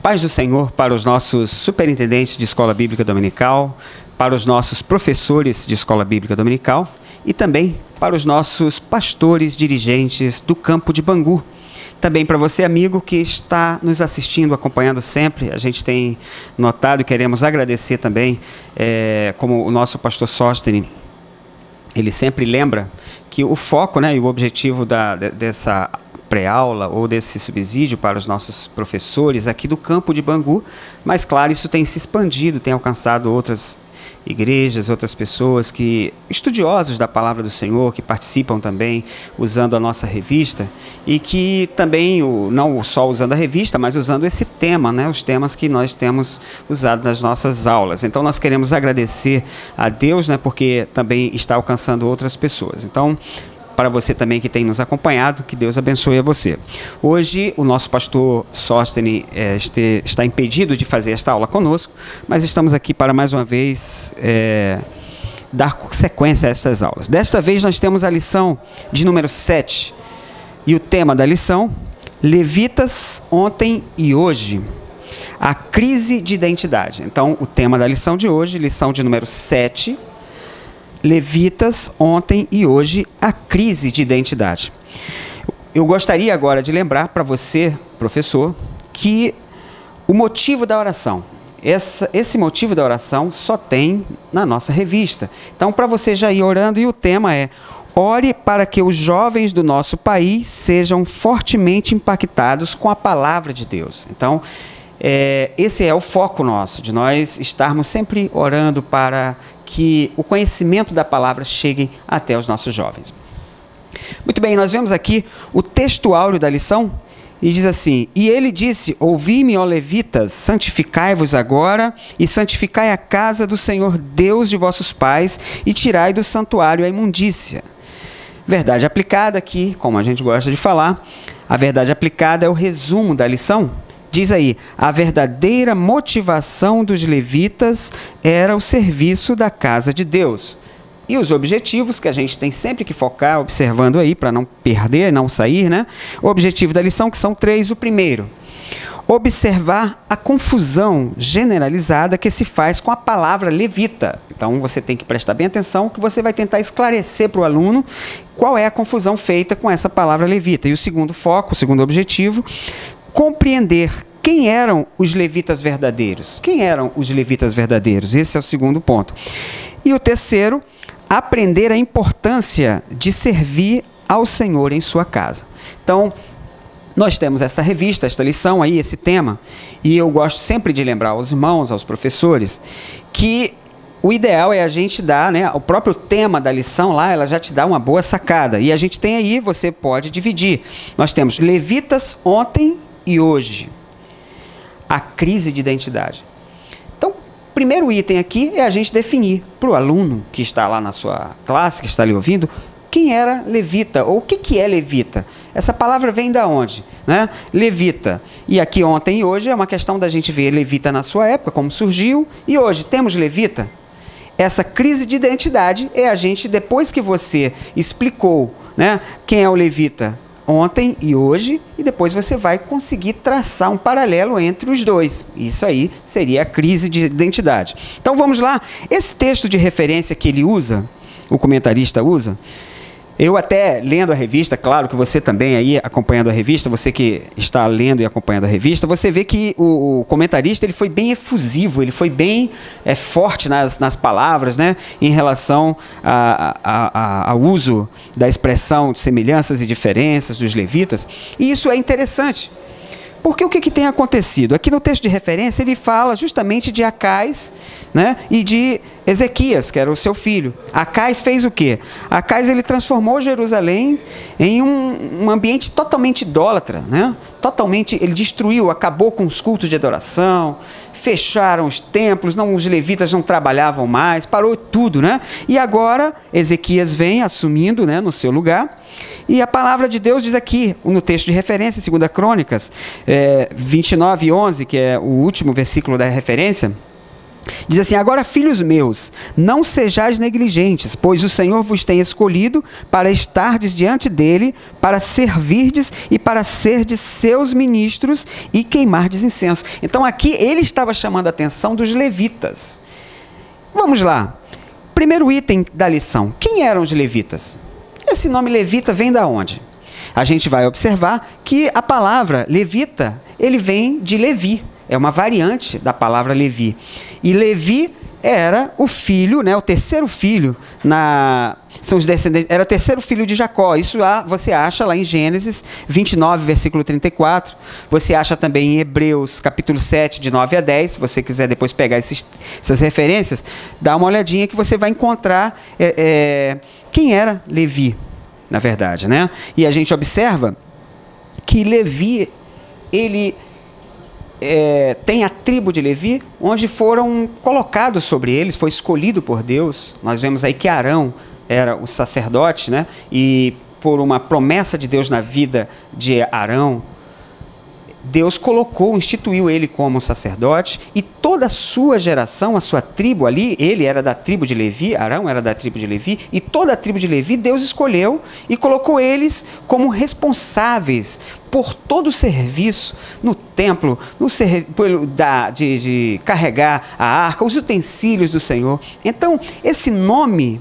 Paz do Senhor para os nossos superintendentes de escola bíblica dominical, para os nossos professores de escola bíblica dominical e também para os nossos pastores dirigentes do campo de Bangu. Também para você, amigo, que está nos assistindo, acompanhando sempre. A gente tem notado e queremos agradecer também, como o nosso pastor Sóstenes, ele sempre lembra que o foco, né, e o objetivo dessa pré-aula ou desse subsídio para os nossos professores aqui do campo de Bangu, mas claro, isso tem se expandido, tem alcançado outras igrejas, outras pessoas estudiosos da palavra do Senhor, que participam também usando a nossa revista e que também, não só usando a revista, mas usando esse tema, né, os temas que nós temos usado nas nossas aulas. Então nós queremos agradecer a Deus, né, porque também está alcançando outras pessoas. Então, para você também que tem nos acompanhado, que Deus abençoe a você. Hoje o nosso pastor Sóstenes está impedido de fazer esta aula conosco, mas estamos aqui para mais uma vez dar sequência a essas aulas. Desta vez nós temos a lição de número 7 e o tema da lição, Levitas ontem e hoje, a crise de identidade. Então o tema da lição de hoje, lição de número 7, Levitas, ontem e hoje, a crise de identidade. Eu gostaria agora de lembrar para você, professor, que o motivo da oração, esse motivo da oração só tem na nossa revista. Então, para você já ir orando, e o tema é: ore para que os jovens do nosso país sejam fortemente impactados com a palavra de Deus. Então, esse é o foco nosso, de nós estarmos sempre orando para que o conhecimento da palavra chegue até os nossos jovens. Muito bem, nós vemos aqui o texto áureo da lição e diz assim: e ele disse, ouvi-me, ó levitas, santificai-vos agora e santificai a casa do Senhor Deus de vossos pais e tirai do santuário a imundícia. Verdade aplicada aqui, como a gente gosta de falar, a verdade aplicada é o resumo da lição. Diz aí, a verdadeira motivação dos levitas era o serviço da casa de Deus. E os objetivos que a gente tem sempre que focar, observando aí, para não perder, não sair, né? O objetivo da lição, que são 3. O primeiro, observar a confusão generalizada que se faz com a palavra levita. Então, você tem que prestar bem atenção, que você vai tentar esclarecer para o aluno qual é a confusão feita com essa palavra levita. E o segundo foco, o segundo objetivo, compreender quem eram os levitas verdadeiros. Quem eram os levitas verdadeiros? Esse é o segundo ponto. E o terceiro, aprender a importância de servir ao Senhor em sua casa. Então, nós temos essa revista, esta lição aí, esse tema, e eu gosto sempre de lembrar aos irmãos, aos professores, que o ideal é a gente dar, né, o próprio tema da lição lá, ela já te dá uma boa sacada. E a gente tem aí, você pode dividir. Nós temos Levitas ontem e hoje, a crise de identidade. Então, o primeiro item aqui é a gente definir para o aluno que está lá na sua classe, que está ali ouvindo, quem era levita, ou o que é levita. Essa palavra vem da onde? Né? Levita. E aqui ontem e hoje é uma questão da gente ver levita na sua época, como surgiu, e hoje temos levita. Essa crise de identidade é a gente, depois que você explicou, né, quem é o levita ontem e hoje, e depois você vai conseguir traçar um paralelo entre os dois. Isso aí seria a crise de identidade. Então vamos lá. Esse texto de referência que ele usa, o comentarista usa, eu até lendo a revista, claro que você também aí acompanhando a revista, você que está lendo e acompanhando a revista, você vê que o comentarista ele foi bem efusivo, ele foi bem forte nas palavras, né, em relação ao uso da expressão de semelhanças e diferenças dos levitas. E isso é interessante, porque o que tem acontecido? Aqui no texto de referência ele fala justamente de Acais, né, e de Ezequias, que era o seu filho. Acais fez o quê? Acais ele transformou Jerusalém em um ambiente totalmente idólatra, né? Totalmente, ele destruiu, acabou com os cultos de adoração, fecharam os templos, os levitas não trabalhavam mais, parou tudo, né? E agora Ezequias vem assumindo, né, no seu lugar. E a palavra de Deus diz aqui, no texto de referência, 2 Crônicas 29:11, que é o último versículo da referência, Diz assim: agora, filhos meus, não sejais negligentes, pois o Senhor vos tem escolhido para estardes diante dele, para servirdes e para serdes seus ministros e queimardes incenso. Então aqui ele estava chamando a atenção dos levitas. Vamos lá. Primeiro item da lição. Quem eram os levitas? Esse nome levita vem da onde? A gente vai observar que a palavra levita, ele vem de Levi. É uma variante da palavra Levi. E Levi era o filho, né, o terceiro filho, são os descendentes, era o terceiro filho de Jacó. Isso você acha lá em Gênesis 29, versículo 34. Você acha também em Hebreus, capítulo 7, de 9 a 10. Se você quiser depois pegar essas referências, dá uma olhadinha que você vai encontrar quem era Levi, na verdade, né? E a gente observa que Levi, ele tem a tribo de Levi, onde foram colocados sobre eles, foi escolhido por Deus. Nós vemos aí que Arão era o sacerdote, né? E por uma promessa de Deus na vida de Arão, Deus instituiu ele como sacerdote, e toda a sua geração, a sua tribo ali, ele era da tribo de Levi, Arão era da tribo de Levi, e toda a tribo de Levi Deus escolheu e colocou eles como responsáveis por todo o serviço no templo, de carregar a arca, os utensílios do Senhor. Então, esse nome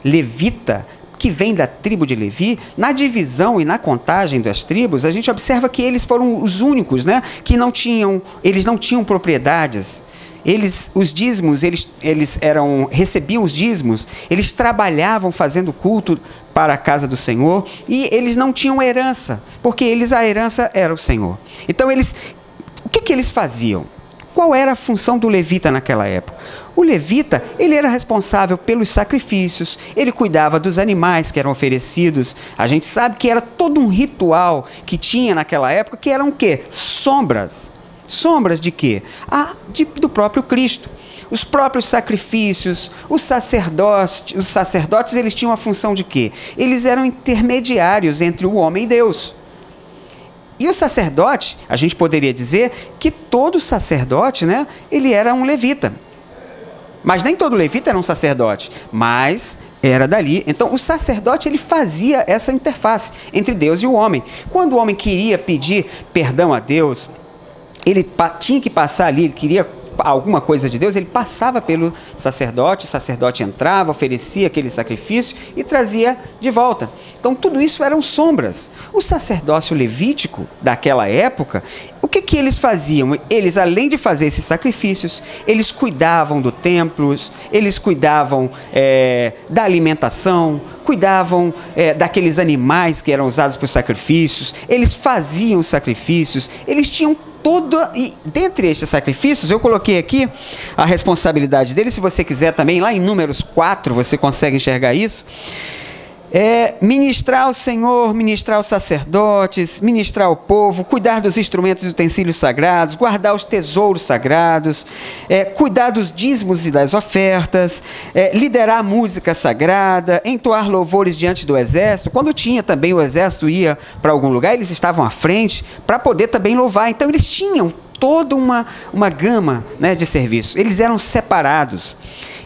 levita, que vem da tribo de Levi, na divisão e na contagem das tribos, a gente observa que eles foram os únicos, né, que eles não tinham propriedades. Os dízimos, recebiam os dízimos, eles trabalhavam fazendo culto para a casa do Senhor, e eles não tinham herança, porque a herança era o Senhor. Então, o que eles faziam? Qual era a função do levita naquela época? O levita, ele era responsável pelos sacrifícios, ele cuidava dos animais que eram oferecidos. A gente sabe que era todo um ritual que tinha naquela época, que eram o quê? Sombras. Sombras de quê? Do próprio Cristo. Os próprios sacrifícios, os sacerdotes, eles tinham a função de quê? Eles eram intermediários entre o homem e Deus. E o sacerdote, a gente poderia dizer que todo sacerdote, né, ele era um levita. Mas nem todo levita era um sacerdote, mas era dali. Então, o sacerdote, ele fazia essa interface entre Deus e o homem. Quando o homem queria pedir perdão a Deus, ele tinha que passar ali, ele queria alguma coisa de Deus, ele passava pelo sacerdote, o sacerdote entrava, oferecia aquele sacrifício e trazia de volta. Então, tudo isso eram sombras. O sacerdócio levítico daquela época, o que eles faziam? Eles, além de fazer esses sacrifícios, eles cuidavam do templo, eles cuidavam da alimentação, cuidavam daqueles animais que eram usados para os sacrifícios, eles faziam os sacrifícios, eles tinham e dentre estes sacrifícios, eu coloquei aqui a responsabilidade deles. Se você quiser também, lá em Números 4, você consegue enxergar isso. Ministrar ao Senhor, ministrar aos sacerdotes, ministrar ao povo, cuidar dos instrumentos e utensílios sagrados, guardar os tesouros sagrados, cuidar dos dízimos e das ofertas, liderar a música sagrada, entoar louvores diante do exército. Quando tinha também o exército ia para algum lugar, eles estavam à frente para poder também louvar. Então eles tinham toda uma gama, né, de serviços. Eles eram separados.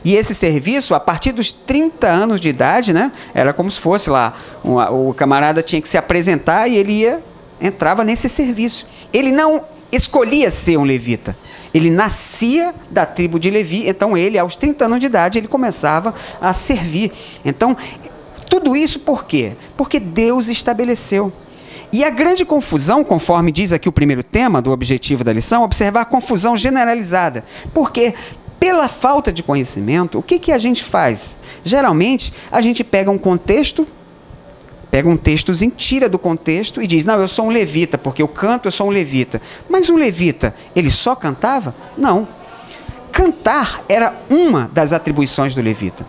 E esse serviço, a partir dos 30 anos de idade, né, era como se fosse lá, o camarada tinha que se apresentar e ele entrava nesse serviço. Ele não escolhia ser um levita, ele nascia da tribo de Levi, então ele, aos 30 anos de idade, ele começava a servir. Então, tudo isso por quê? Porque Deus estabeleceu. E a grande confusão, conforme diz aqui o primeiro tema do objetivo da lição, observar a confusão generalizada. Por quê? Pela falta de conhecimento, o que a gente faz? Geralmente, a gente pega um textozinho, tira do contexto e diz, não, eu sou um levita, porque eu canto, eu sou um levita. Mas um levita, ele só cantava? Não. Cantar era uma das atribuições do levita.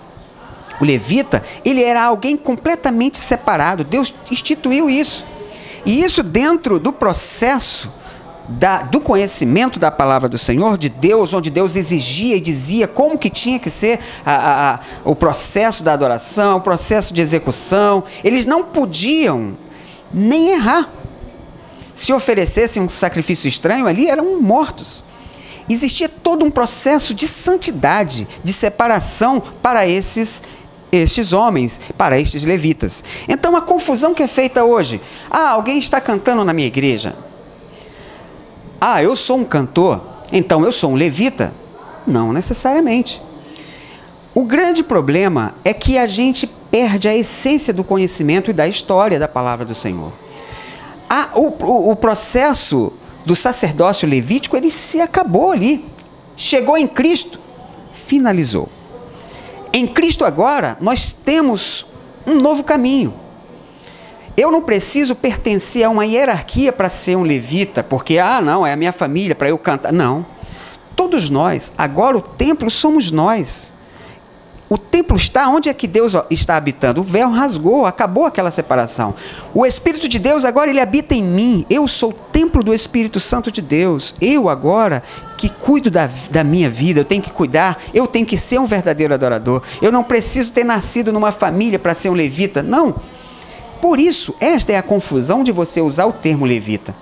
O levita, ele era alguém completamente separado. Deus instituiu isso. E isso dentro do processo do conhecimento da palavra do Senhor, de Deus, onde Deus exigia e dizia como que tinha que ser o processo da adoração, o processo de execução. Eles não podiam nem errar. Se oferecessem um sacrifício estranho ali, eram mortos. existia todo um processo de santidade, de separação para estes homens, para estes levitas. Então a confusão que é feita hoje, alguém está cantando na minha igreja, eu sou um cantor, então eu sou um levita? Não necessariamente. O grande problema é que a gente perde a essência do conhecimento e da história da palavra do Senhor. O processo do sacerdócio levítico, ele se acabou ali. Chegou em Cristo, finalizou. Em Cristo agora, nós temos um novo caminho. Eu não preciso pertencer a uma hierarquia para ser um levita, porque, não, é a minha família, para eu cantar. Não. Todos nós, agora o templo somos nós. O templo está onde é que Deus está habitando. O véu rasgou, acabou aquela separação. O Espírito de Deus agora ele habita em mim. Eu sou o templo do Espírito Santo de Deus. Eu agora que cuido da minha vida, eu tenho que cuidar, eu tenho que ser um verdadeiro adorador. Eu não preciso ter nascido numa família para ser um levita. Não. Por isso, esta é a confusão de você usar o termo levita.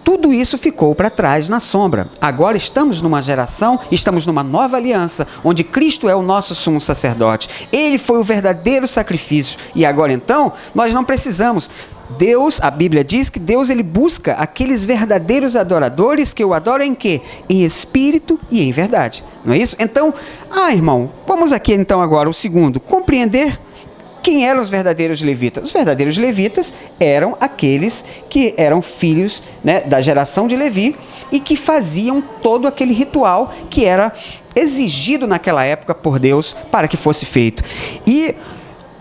Tudo isso ficou para trás na sombra. Agora estamos numa geração, estamos numa nova aliança, onde Cristo é o nosso sumo sacerdote. Ele foi o verdadeiro sacrifício. E agora então, nós não precisamos. Deus, a Bíblia diz que Deus ele busca aqueles verdadeiros adoradores que o adoram em quê? Em espírito e em verdade. Não é isso? Então, irmão, vamos aqui então agora o segundo, compreender quem eram os verdadeiros levitas? Os verdadeiros levitas eram aqueles que eram filhos, né, da geração de Levi e que faziam todo aquele ritual que era exigido naquela época por Deus para que fosse feito. E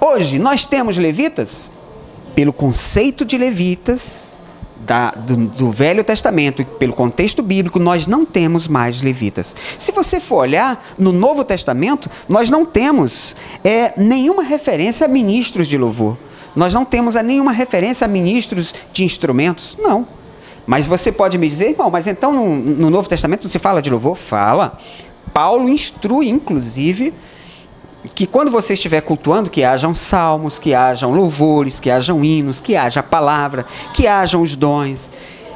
hoje nós temos levitas, pelo conceito de levitas do Velho Testamento e pelo contexto bíblico, nós não temos mais levitas. Se você for olhar no Novo Testamento, nós não temos nenhuma referência a ministros de louvor. Nós não temos nenhuma referência a ministros de instrumentos. Não. Mas você pode me dizer, irmão, mas então no Novo Testamento não se fala de louvor? Fala. Paulo instrui, inclusive, que quando você estiver cultuando, que hajam salmos, que hajam louvores, que hajam hinos, que haja a palavra, que hajam os dons.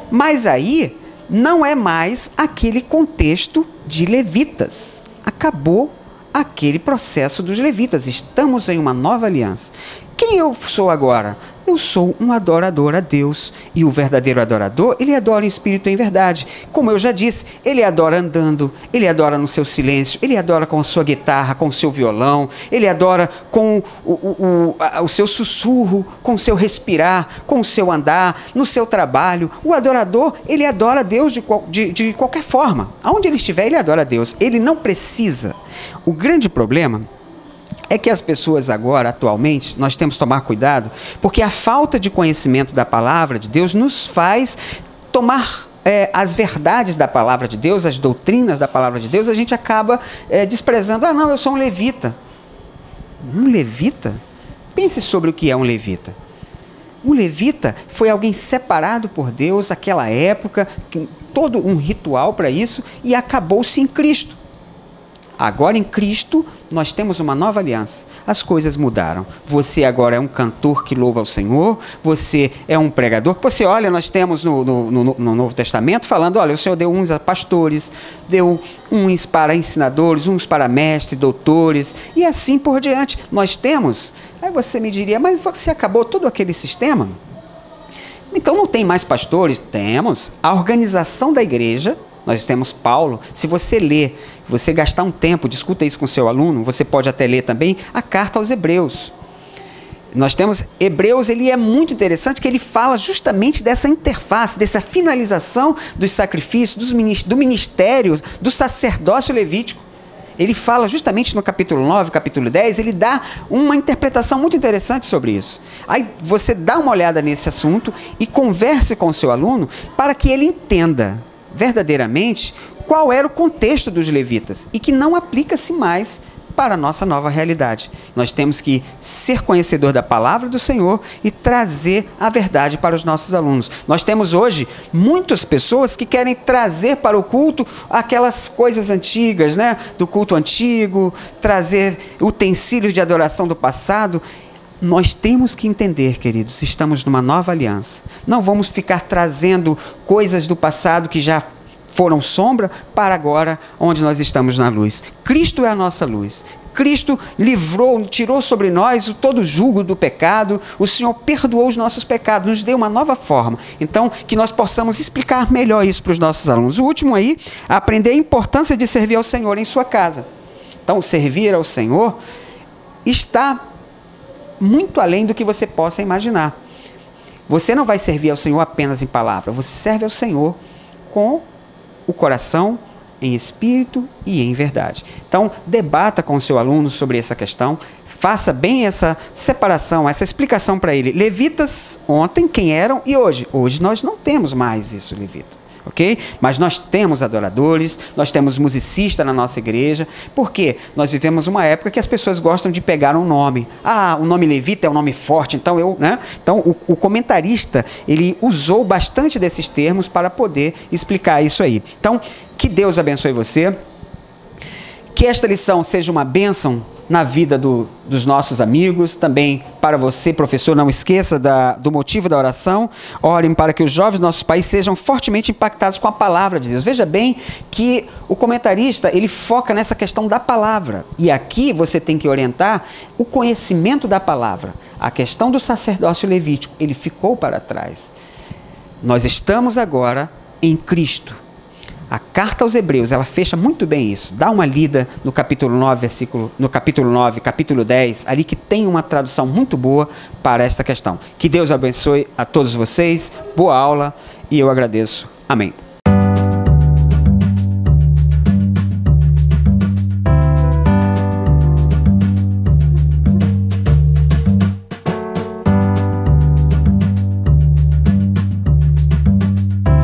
Mas aí não é mais aquele contexto de levitas. Acabou aquele processo dos levitas. Estamos em uma nova aliança. Quem eu sou agora? Eu sou um adorador a Deus. E o verdadeiro adorador, ele adora em espírito e em verdade. Como eu já disse, ele adora andando, ele adora no seu silêncio, ele adora com a sua guitarra, com o seu violão, ele adora com o seu sussurro, com o seu respirar, com o seu andar, no seu trabalho. O adorador, ele adora a Deus de qualquer forma. Aonde ele estiver, ele adora a Deus. Ele não precisa. O grande problema é que as pessoas agora, atualmente, nós temos que tomar cuidado, porque a falta de conhecimento da palavra de Deus nos faz tomar as verdades da palavra de Deus, as doutrinas da palavra de Deus, a gente acaba desprezando. Não, eu sou um levita. Um levita? Pense sobre o que é um levita. Um levita foi alguém separado por Deus naquela época, todo um ritual para isso, e acabou-se em Cristo. Agora em Cristo, nós temos uma nova aliança. As coisas mudaram. Você agora é um cantor que louva ao Senhor, você é um pregador. Você olha, nós temos no Novo Testamento falando, olha, o Senhor deu uns a pastores, deu uns para ensinadores, uns para mestres, doutores, e assim por diante. Nós temos, aí você me diria, mas você acabou todo aquele sistema? Então não tem mais pastores? Temos. A organização da igreja, nós temos Paulo. Se você ler, você gastar um tempo, discuta isso com o seu aluno, você pode até ler também a carta aos Hebreus. Nós temos Hebreus, ele é muito interessante, que ele fala justamente dessa interface, dessa finalização dos sacrifícios, do ministério, do sacerdócio levítico. Ele fala justamente no capítulo 9, capítulo 10, ele dá uma interpretação muito interessante sobre isso. Aí você dá uma olhada nesse assunto e converse com o seu aluno para que ele entenda verdadeiramente qual era o contexto dos levitas e que não aplica-se mais para a nossa nova realidade. Nós temos que ser conhecedor da palavra do Senhor e trazer a verdade para os nossos alunos. Nós temos hoje muitas pessoas que querem trazer para o culto aquelas coisas antigas, né? Do culto antigo, trazer utensílios de adoração do passado. Nós temos que entender, queridos, estamos numa nova aliança. Não vamos ficar trazendo coisas do passado que já foram sombra para agora onde nós estamos na luz. Cristo é a nossa luz. Cristo livrou, tirou sobre nós todo o jugo do pecado, o Senhor perdoou os nossos pecados, nos deu uma nova forma. Então, que nós possamos explicar melhor isso para os nossos alunos. O último aí, aprender a importância de servir ao Senhor em sua casa. Então, servir ao Senhor está muito além do que você possa imaginar. Você não vai servir ao Senhor apenas em palavra, você serve ao Senhor com o coração, em espírito e em verdade. Então, debata com o seu aluno sobre essa questão, faça bem essa separação, essa explicação para ele. Levitas, ontem, quem eram e hoje? Hoje nós não temos mais isso, levita. Ok? Mas nós temos adoradores, nós temos musicistas na nossa igreja. Por quê? Nós vivemos uma época que as pessoas gostam de pegar um nome. Ah, o nome levita é um nome forte, então eu... né? Então, o comentarista, ele usou bastante desses termos para poder explicar isso aí. Então, que Deus abençoe você. Que esta lição seja uma bênção na vida dos nossos amigos. Também para você, professor, não esqueça do motivo da oração. Orem para que os jovens do nosso país sejam fortemente impactados com a palavra de Deus. Veja bem que o comentarista, ele foca nessa questão da palavra. E aqui você tem que orientar o conhecimento da palavra. A questão do sacerdócio levítico, ele ficou para trás. Nós estamos agora em Cristo. A carta aos Hebreus, ela fecha muito bem isso. Dá uma lida no capítulo 9, capítulo 10, ali que tem uma tradução muito boa para esta questão. Que Deus abençoe a todos vocês, boa aula e eu agradeço. Amém.